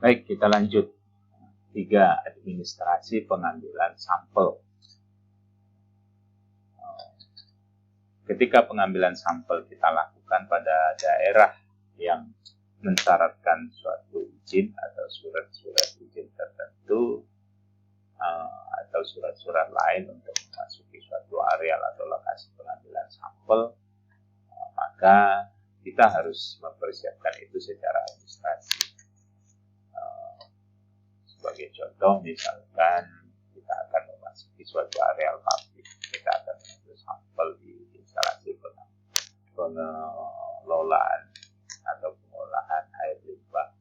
Baik, kita lanjut. 3. Administrasi pengambilan sampel. Ketika pengambilan sampel kita lakukan pada daerah yang mensyaratkan suatu izin atau surat-surat izin tertentu atau surat-surat lain untuk memasuki suatu areal atau lokasi pengambilan sampel, maka kita harus mempersiapkan itu secara administrasi. Sebagai contoh, misalkan kita akan memasuki suatu areal pabrik, kita akan mengambil sampel di instalasi pengelolaan atau pengolahan air limbah,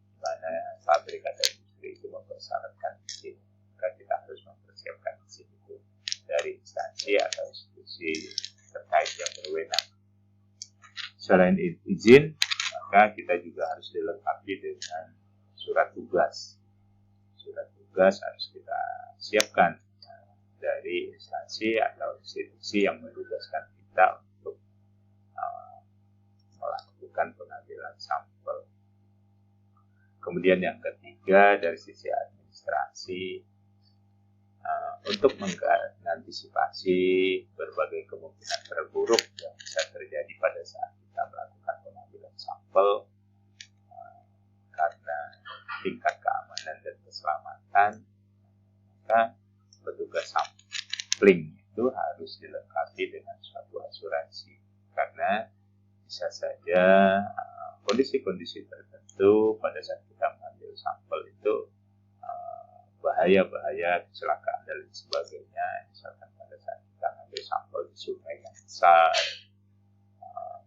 di mana pabrik atau industri itu mempersyaratkan izin, maka kita harus mempersiapkan izin itu dari instansi atau institusi terkait yang berwenang. Selain izin, maka kita juga harus dilengkapi dengan surat tugas. Surat tugas harus kita siapkan dari instansi atau institusi yang menugaskan kita untuk melakukan pengambilan sampel. Kemudian yang ketiga, dari sisi administrasi, untuk mengantisipasi berbagai kemungkinan terburuk yang bisa terjadi pada saat kita melakukan pengambilan sampel, karena tingkat keamanan dan keselamatan, maka petugas sampling itu harus dilengkapi dengan suatu asuransi, karena bisa saja kondisi-kondisi tertentu pada saat kita mengambil sampel itu bahaya-bahaya, kecelakaan dan lain sebagainya. Misalkan pada saat kita mengambil sampel di sungai yang besar,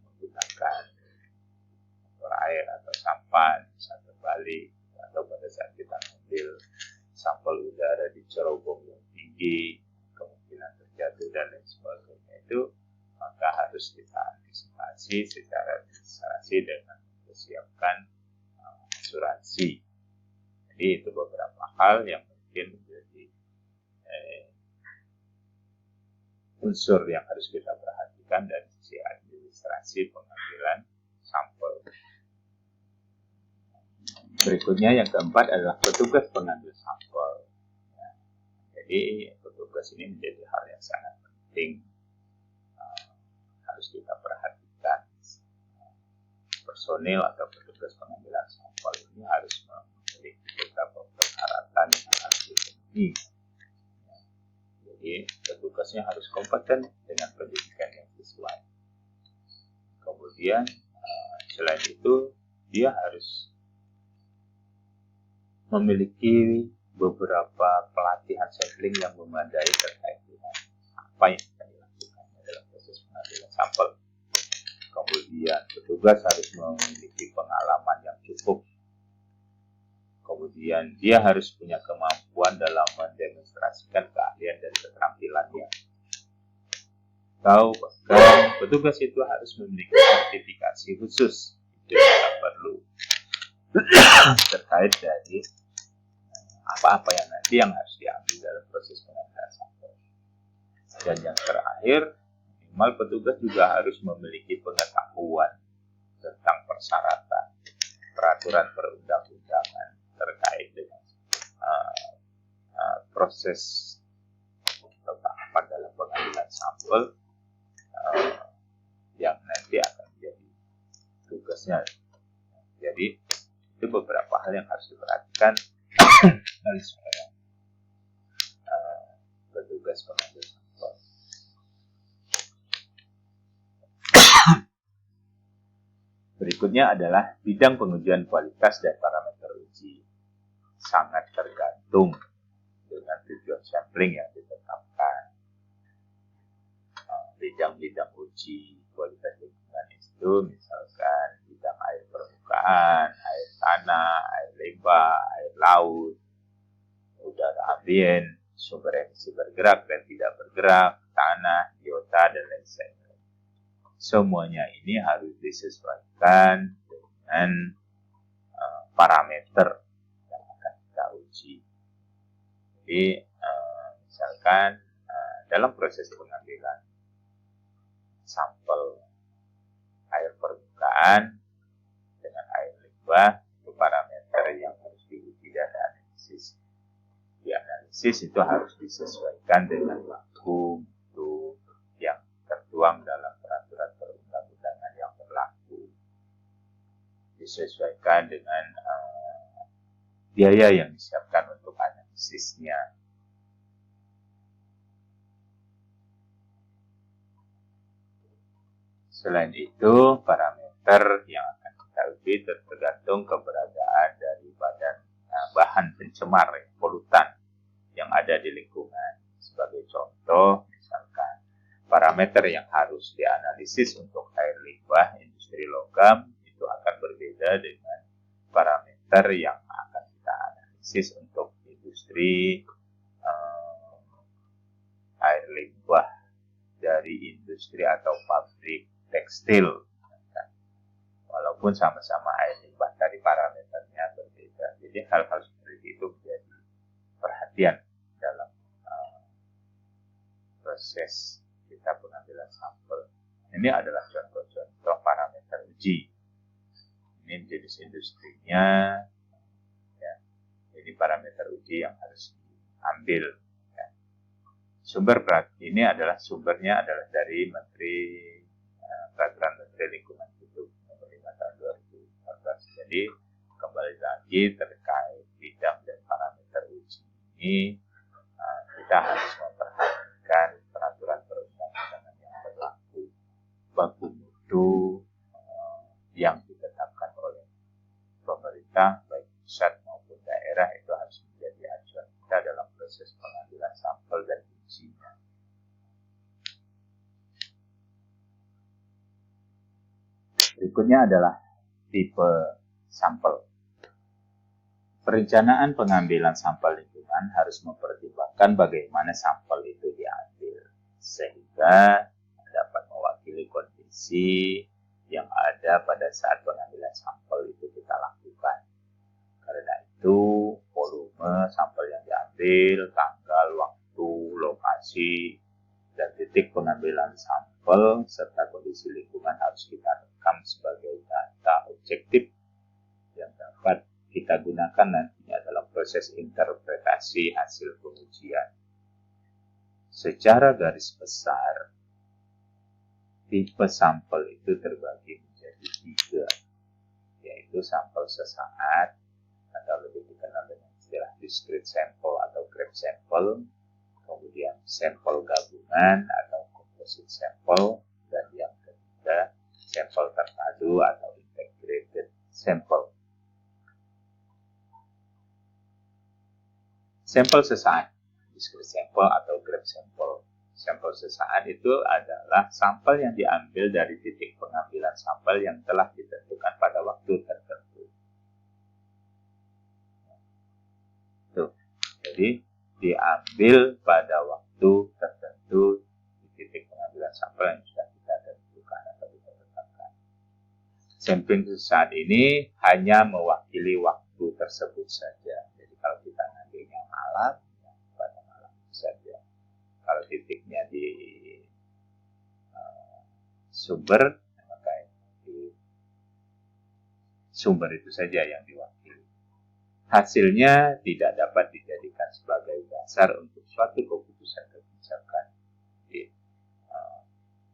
menggunakan motor air atau sampan bisa terbalik, atau pada saat kita mengambil sampel udara di cerobong yang tinggi, kemungkinan terjatuh dan lain sebagainya, itu maka harus kita antisipasi secara administrasi dengan mempersiapkan asuransi. Jadi itu beberapa hal yang mungkin menjadi unsur yang harus kita perhatikan dari sisi administrasi pengambilan sampel. Berikutnya yang keempat adalah petugas pengambil sampel. Jadi petugas ini menjadi hal yang sangat penting, harus kita perhatikan. Personil atau petugas pengambilan sampel ini harus memiliki beberapa persyaratan yang harus dipenuhi. Jadi petugasnya harus kompeten dengan pendidikan yang sesuai. Kemudian selain itu dia harus memiliki beberapa pelatihan sampling yang memadai terkait dengan apa yang akan dilakukan dalam proses pengambilan sampel. Kemudian petugas harus memiliki pengalaman yang cukup. Kemudian dia harus punya kemampuan dalam mendemonstrasikan keahlian dan keterampilannya. Atau bahkan petugas itu harus memiliki sertifikasi khusus itu yang perlu terkait dari apa-apa yang nanti yang harus diambil dalam proses pengambilan sampel. Dan yang terakhir, minimal petugas juga harus memiliki pengetahuan tentang persyaratan peraturan perundang-undangan terkait dengan proses atau tahapan dalam pengambilan sampel yang nanti akan menjadi tugasnya. Jadi itu beberapa hal yang harus diperhatikan oleh seorang petugas pengambil sampel. Berikutnya adalah bidang pengujian kualitas dan parameter uji. Sangat tergantung dengan tujuan sampling yang ditetapkan. Bidang-bidang uji kualitas lingkungan itu misalkan bidang air permukaan, air tanah, air limbah, air laut, udara ambien, sumber emisi bergerak dan tidak bergerak, tanah, biota, dan lain sebagainya. Semuanya ini harus disesuaikan dengan parameter yang akan kita uji. Jadi misalkan dalam proses pengambilan sampel air permukaan dengan air limbah, itu parameter yang harus analisis itu harus disesuaikan dengan waktu mutu yang tertuang dalam peraturan perundang-undangan yang berlaku, disesuaikan dengan biaya yang disiapkan untuk analisisnya. Selain itu, parameter yang akan kita uji tergantung keberadaan dari bahan pencemar, polutan yang ada di lingkungan. Sebagai contoh, misalkan parameter yang harus dianalisis untuk air limbah industri logam itu akan berbeda dengan parameter yang akan kita analisis untuk industri air limbah dari industri atau pabrik tekstil. Walaupun sama-sama air limbah, tadi parameternya berbeda. Jadi hal-hal seperti itu menjadi perhatian dalam proses kita pengambilan sampel. Ini adalah contoh-contoh parameter uji. Ini jenis industrinya, ya. Ini parameter uji yang harus diambil. Ya. Sumbernya adalah dari Peraturan Menteri Lingkungan Hidup Nomor 5 Tahun 2014. Jadi kembali lagi terkait bidang dan parameter uji ini, kita harus memperhatikan peraturan perundang-undangan yang berlaku, baku mutu yang ditetapkan oleh pemerintah baik pusat maupun daerah, itu harus menjadi acuan kita dalam proses pengambilan sampel dan ujinya. Berikutnya adalah tipe sampel. Perencanaan pengambilan sampel lingkungan harus mempertimbangkan bagaimana sampel itu diambil, sehingga dapat mewakili kondisi yang ada pada saat pengambilan sampel itu kita lakukan. Karena itu, volume sampel yang diambil, tanggal, waktu, lokasi, dan titik pengambilan sampel, serta kondisi lingkungan harus kita rekam sebagai data objektif yang dapat kita gunakan nantinya dalam proses interpretasi hasil pengujian. Secara garis besar, tipe sampel itu terbagi menjadi 3, yaitu sampel sesaat, atau lebih dikenal dengan istilah discrete sample atau grab sample, kemudian sampel gabungan atau composite sample, dan yang ketiga sampel terpadu atau integrated sample. Sampel sesaat, discrete sample atau grab sample. Sampel sesaat itu adalah sampel yang diambil dari titik pengambilan sampel yang telah ditentukan pada waktu tertentu. Tuh. Jadi diambil pada waktu tertentu di titik pengambilan sampel yang sudah kita tentukan atau kita tetapkan. Sampling sesaat ini hanya mewakili waktu tersebut saja. Jadi kalau kita ngambilnya malam, ya pada malam saja. Kalau titiknya di sumber, maka di sumber itu saja yang diwakili. Hasilnya tidak dapat dijadikan sebagai dasar untuk suatu keputusan kebijakan. Di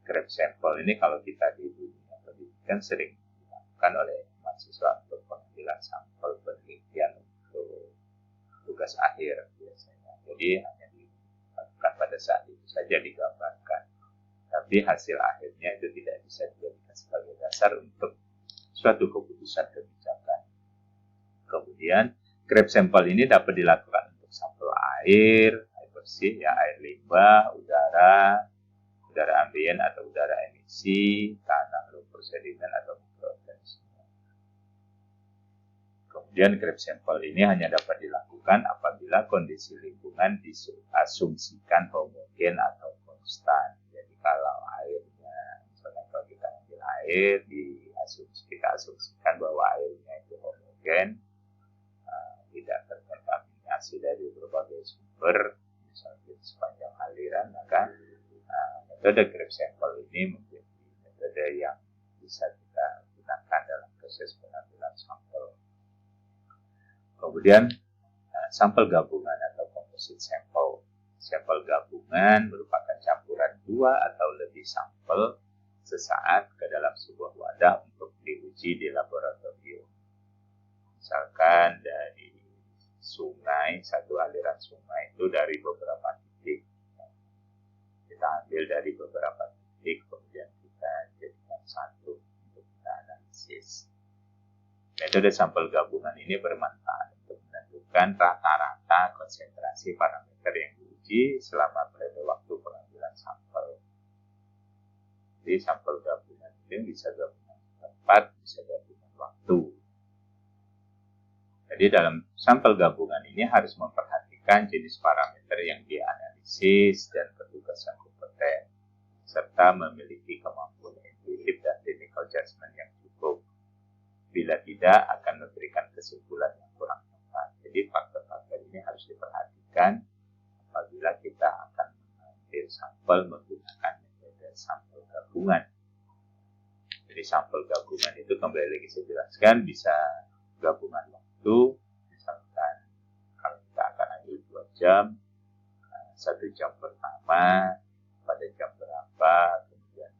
grab sampel ini kalau kita di dunia pendidikan sering dilakukan oleh mahasiswa untuk pengambilan sampel penelitian untuk tugas akhir biasanya. Jadi hanya dilakukan pada saat itu saja digambarkan. Tapi hasil akhirnya itu tidak bisa dijadikan sebagai dasar untuk suatu keputusan kebijakan. Kemudian grab sampel ini dapat dilakukan untuk sampel air bersih, ya air limbah, udara ambien atau udara emisi, tanah, lumpur, sedimen atau mikroorganisme. Kemudian grab sampel ini hanya dapat dilakukan apabila kondisi lingkungan diasumsikan homogen atau konstan. Jadi kalau airnya, misalnya kalau kita ambil air, kita asumsikan bahwa airnya itu homogen, tidak terkontaminasi dari berbagai sumber, misalnya sepanjang aliran, maka metode grab sampel ini menjadi metode yang bisa kita gunakan dalam proses pengambilan sampel. Kemudian sampel gabungan atau composite sample. Sampel gabungan merupakan campuran 2 atau lebih sampel sesaat ke dalam sebuah wadah untuk diuji di laboratorium. Misalkan dari sungai, satu aliran sungai itu dari beberapa titik. Kita ambil dari beberapa titik, kemudian kita jadikan satu untuk kita analisis. Metode sampel gabungan ini bermanfaat untuk menentukan rata-rata konsentrasi parameter yang diuji selama periode waktu pengambilan sampel. Jadi sampel gabungan ini bisa gabungan tempat, bisa gabungan waktu. Jadi dalam sampel gabungan ini harus memperhatikan jenis parameter yang dianalisis dan petugas yang kompeten, serta memiliki kemampuan intuitif dan technical judgment yang cukup. Bila tidak, akan memberikan kesimpulan yang kurang tepat. Jadi faktor-faktor ini harus diperhatikan apabila kita akan mengambil sampel menggunakan metode sampel gabungan. Jadi sampel gabungan itu kembali lagi saya jelaskan bisa gabungan waktu, misalkan kalau kita akan ambil 2 jam, 1 jam pertama pada jam berapa, kemudian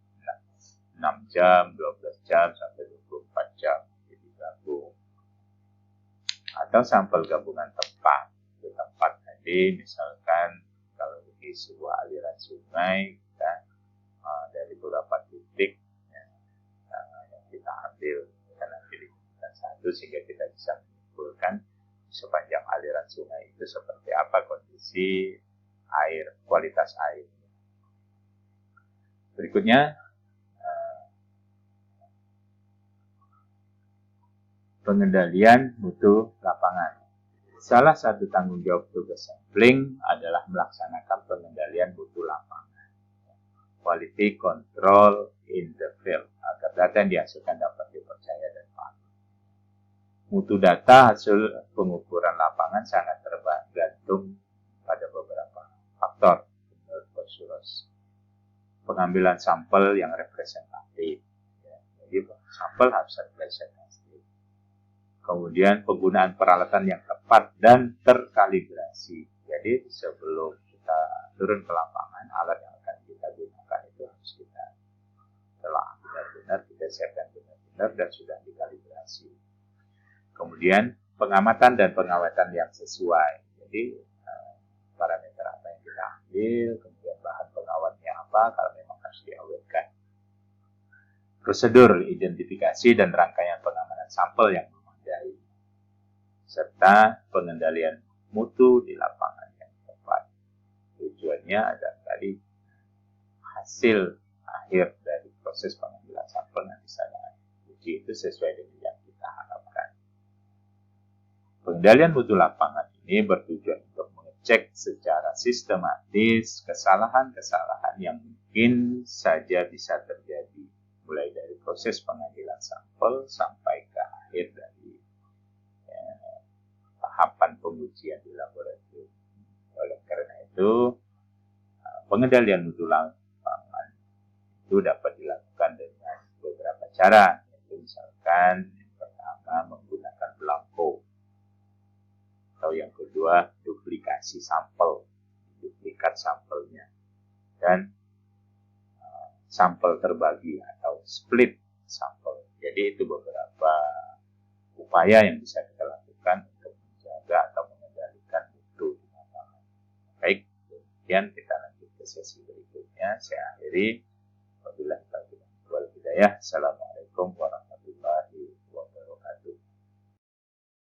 6 jam, 12 jam, sampai 24 jam, jadi gabung. Atau sampel gabungan tempat, di tempat tadi misalkan kalau di sebuah aliran sungai, kita dari beberapa titik yang kita ambil, kita ambil satu sehingga kita bisa menyimpulkan sepanjang aliran sungai itu seperti apa kondisi air, kualitas air. Berikutnya, pengendalian mutu lapangan. Salah satu tanggung jawab tugas sampling adalah melaksanakan pengendalian mutu lapangan. Quality control in the field, agar data yang dihasilkan dapat dipercaya dan valid. Mutu data hasil pengukuran lapangan sangat tergantung pada beberapa faktor menurut Kosuros. Pengambilan sampel yang representatif, jadi sampel harus representatif. Kemudian penggunaan peralatan yang tepat dan terkalibrasi. Jadi sebelum kita turun ke lapangan, alat yang akan kita gunakan itu harus kita telah benar-benar, kita siapkan benar-benar dan sudah dikalibrasi. Kemudian pengamatan dan pengawetan yang sesuai. Jadi parameter apa yang kita ambil, kemudian bahan pengawetnya apa, kalau memang harus diawetkan. Prosedur identifikasi dan rangkaian pengamanan sampel yang memadai, serta pengendalian mutu di lapangan yang tepat. Tujuannya adalah tadi hasil akhir dari proses pengambilan sampel nanti saya uji itu sesuai dengan yang kita harapkan. Pengendalian mutu lapangan ini bertujuan untuk mengecek secara sistematis kesalahan-kesalahan yang mungkin saja bisa terjadi, mulai dari proses pengambilan sampel sampai ke akhir dari tahapan pengujian di laboratorium. Oleh karena itu, pengendalian mutu lapangan itu dapat dilakukan dengan beberapa cara. Yaitu misalkan yang pertama menggunakan belangko, atau yang kedua duplikasi sampel, duplikat sampelnya, dan sampel terbagi atau split sampel. Jadi itu beberapa upaya yang bisa kita lakukan untuk menjaga atau mengendalikan mutu di lapangan. Baik, kemudian kita lanjut ke sesi berikutnya. Saya akhiri. Wabillahi taufiq wal hidayah. Assalamualaikum warahmatullahi wabarakatuh.